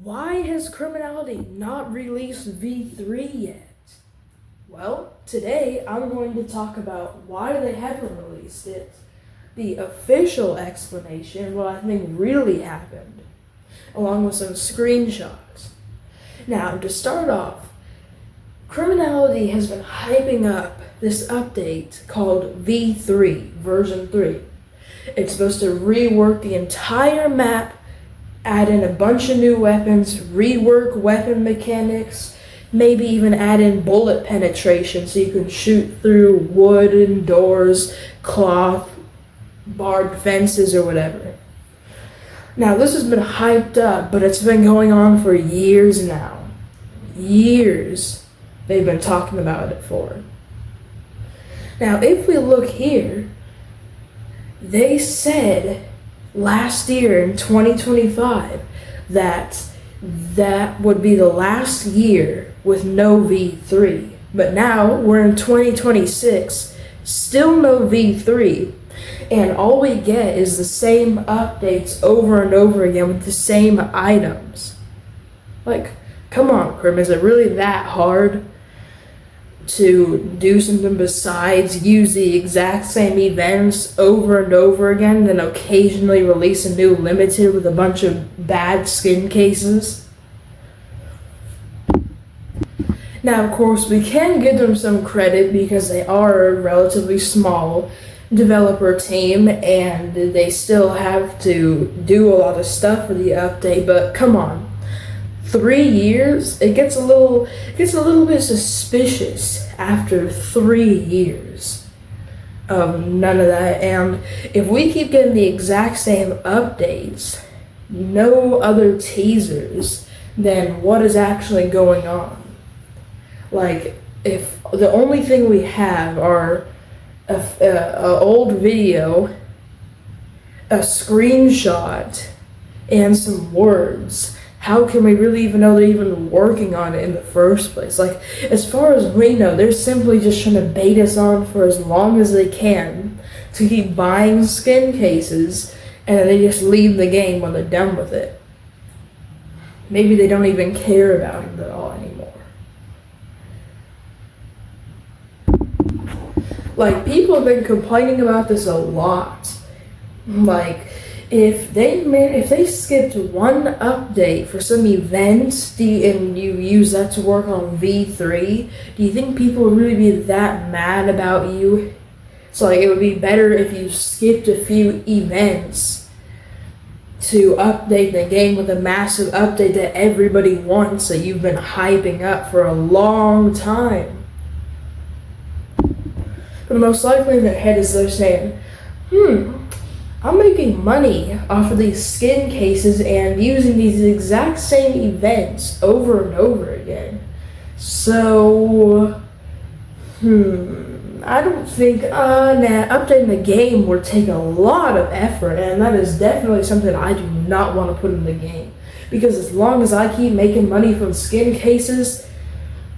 Why has criminality not released V3 yet? Well, today I'm going to talk about why they haven't released it, the official explanation, what I think really happened, along with some screenshots. Now, to start off, criminality has been hyping up this update called V3, version 3. It's supposed to rework the entire map, add in a bunch of new weapons, rework weapon mechanics, maybe even add in bullet penetration so you can shoot through wooden doors, cloth, barbed fences, or whatever. Now, this has been hyped up, but it's been going on for years now. Years they've been talking about it for. Now, if we look here, they said last year in 2025 that would be the last year with no V3. But now we're in 2026, still no V3, and all we get is the same updates over and over again with the same items. Like, come on, Crim, is it really that hard to do something besides use the exact same events over and over again, then occasionally release a new limited with a bunch of bad skin cases? Now, of course, we can give them some credit because they are a relatively small developer team and they still have to do a lot of stuff for the update, but come on. 3 years, it gets a little bit suspicious after 3 years of none of that. And if we keep getting the exact same updates, no other teasers, then what is actually going on? Like, if the only thing we have are a old video, a screenshot, and some words, how can we really even know they're even working on it in the first place? Like, as far as we know, they're simply just trying to bait us on for as long as they can to keep buying skin cases, and then they just leave the game when they're done with it. Maybe they don't even care about it at all anymore. Like, people have been complaining about this a lot. Like, if they skipped one update for some event and you use that to work on V3, do you think people would really be that mad about you? So, like, it would be better if you skipped a few events to update the game with a massive update that everybody wants that you've been hyping up for a long time. But most likely in their head is they're saying, I'm making money off of these skin cases and using these exact same events over and over again. So, I don't think updating the game would take a lot of effort, and that is definitely something I do not want to put in the game. Because as long as I keep making money from skin cases,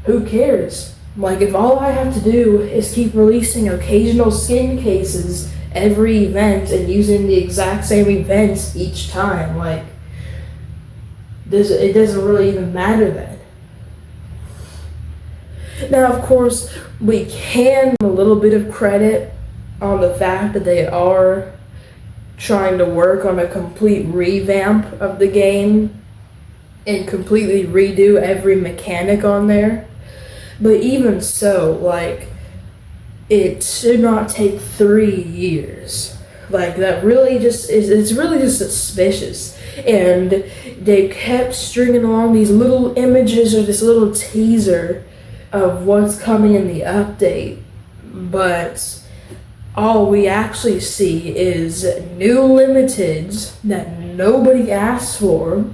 who cares? Like, if all I have to do is keep releasing occasional skin cases every event and using the exact same events each time, like, it doesn't really even matter then. Now, of course, we can give a little bit of credit on the fact that they are trying to work on a complete revamp of the game and completely redo every mechanic on there. But even so, like, it should not take 3 years. Like, that really just it's really just suspicious. And they kept stringing along these little images or this little teaser of what's coming in the update. But all we actually see is new limiteds that nobody asked for.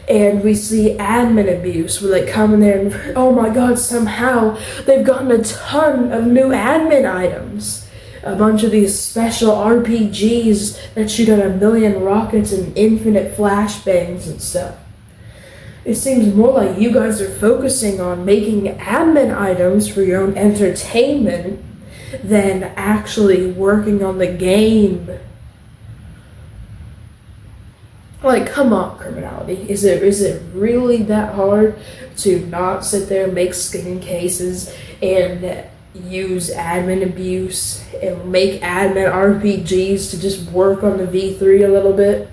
And we see admin abuse where they come in there and, oh my god, somehow they've gotten a ton of new admin items. A bunch of these special RPGs that shoot out 1,000,000 rockets and infinite flashbangs and stuff. It seems more like you guys are focusing on making admin items for your own entertainment than actually working on the game. Like, come on, criminality. criminality? Is it really that hard to not sit there and make skin cases and use admin abuse and make admin RPGs to just work on the V3 a little bit?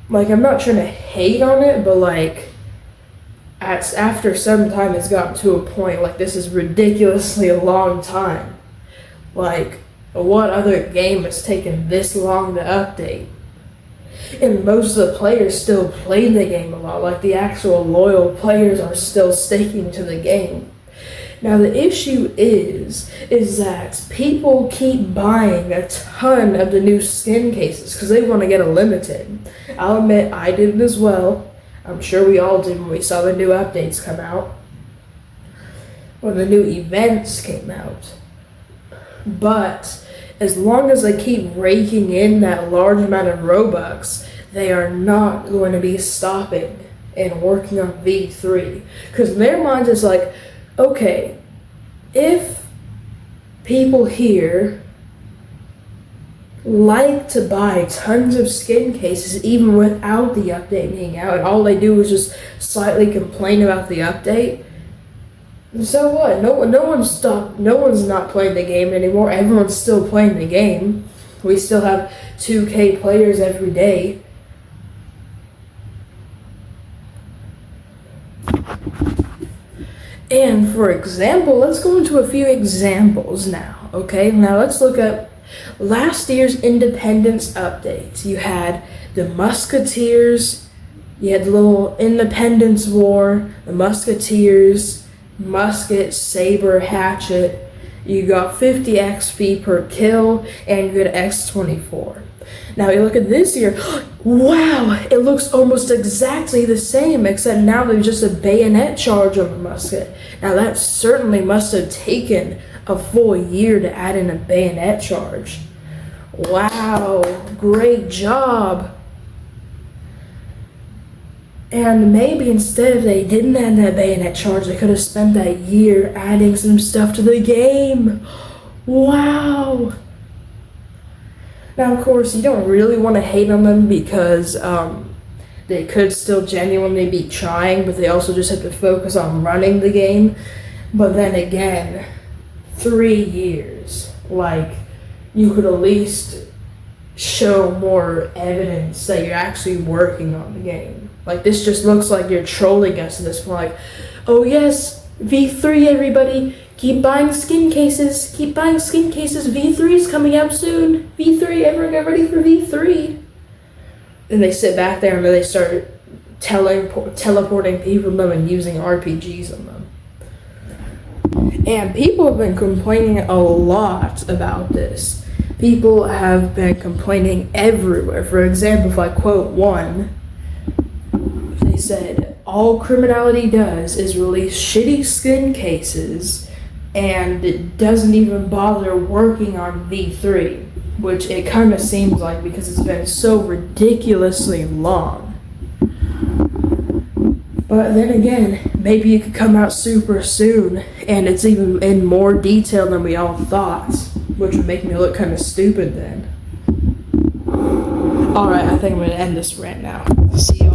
Like, I'm not trying to hate on it, but like, after some time it's gotten to a point like this is ridiculously a long time. Like, what other game has taken this long to update? And most of the players still play the game a lot. Like, the actual loyal players are still sticking to the game. Now the issue is that people keep buying a ton of the new skin cases because they want to get a limited. I'll admit I did it as well. I'm sure we all did when we saw the new updates come out, when the new events came out. But as long as they keep raking in that large amount of Robux, they are not going to be stopping and working on V3. Because in their minds it's like, okay, if people here like to buy tons of skin cases even without the update being out, and all they do is just slightly complain about the update, so what? No one's not playing the game anymore. Everyone's still playing the game. We still have 2K players every day. And for example, let's go into a few examples now, okay? Now let's look at last year's Independence updates. You had the Musketeers, you had the little Independence War, the Musketeers, musket, saber, hatchet. You got 50 XP per kill, and you got X24. Now you look at this year, wow, it looks almost exactly the same, except now there's just a bayonet charge on the musket. Now that certainly must have taken a full year to add in a bayonet charge. Wow, great job. And maybe instead, if they didn't add that bayonet charge, they could have spent that year adding some stuff to the game. Wow. Now, of course, you don't really want to hate on them because they could still genuinely be trying, but they also just have to focus on running the game. But then again, 3 years, like, you could at least show more evidence that you're actually working on the game. Like, this just looks like you're trolling us at this point. Like, oh yes, V3 everybody, keep buying skin cases, keep buying skin cases, V3 is coming out soon, V3, everyone get ready for V3. And they sit back there and then they start teleporting people to them and using RPGs on them. And people have been complaining a lot about this. People have been complaining everywhere. For example, if I quote one, they said, all criminality does is release shitty skin cases and it doesn't even bother working on V3, which it kind of seems like because it's been so ridiculously long. But then again, maybe it could come out super soon and it's even in more detail than we all thought, which would make me look kind of stupid then. Alright, I think I'm going to end this rant now. See y'all.